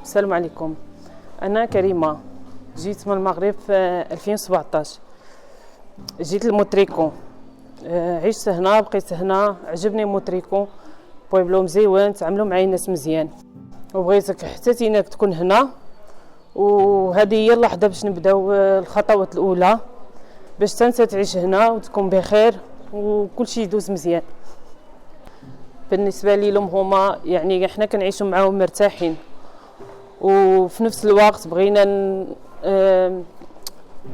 السلام عليكم. أنا كريمة، جيت من المغرب في 2017. جيت لموتريكو، عشت هنا، بقيت هنا، عجبني موتريكو، بويبلو مزيون، تعاملوا معايا الناس مزيان، وبغيتك حتى تيناك تكون هنا. وهذه هي اللحظة باش نبداو الخطوات الأولى باش انت تعيش هنا وتكون بخير وكل شيء يدوز مزيان. بالنسبة لي لهم هما يعني احنا كنعيشوا معاهم مرتاحين، وفي نفس الوقت بغينا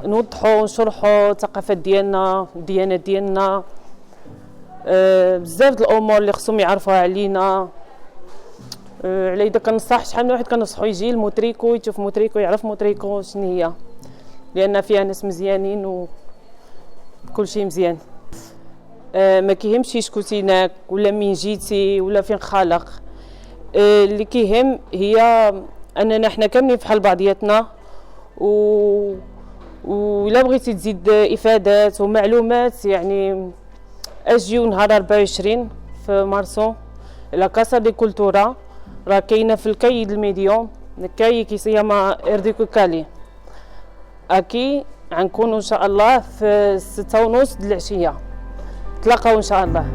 نوضحوا ونشرحوا الثقافات ديالنا، الديانات ديالنا، بزاف د الامور اللي خصهم يعرفوها علينا. على يدا كنصح شحال من واحد كنصحو يجي لموتريكو يشوف موتريكو، يعرف موتريكو شنو هي، لان فيها ناس مزيانين وكل شيء مزيان. ما كيهمش شكون تيناك ولا مين جيتي ولا فين خالق، اللي كيهم هي اننا حنا كاملين فحال بعضياتنا. ولا بغيتي تزيد افادات ومعلومات يعني اجيو نهار 24 في مارسو لا كاسا دي كولتورا، راه كاينه في الكاي الميديوم، الكاي كيسيما ارديكو كالي. اكي غنكونوا ان شاء الله في 6:30 د العشيه، تلاقاو ان شاء الله.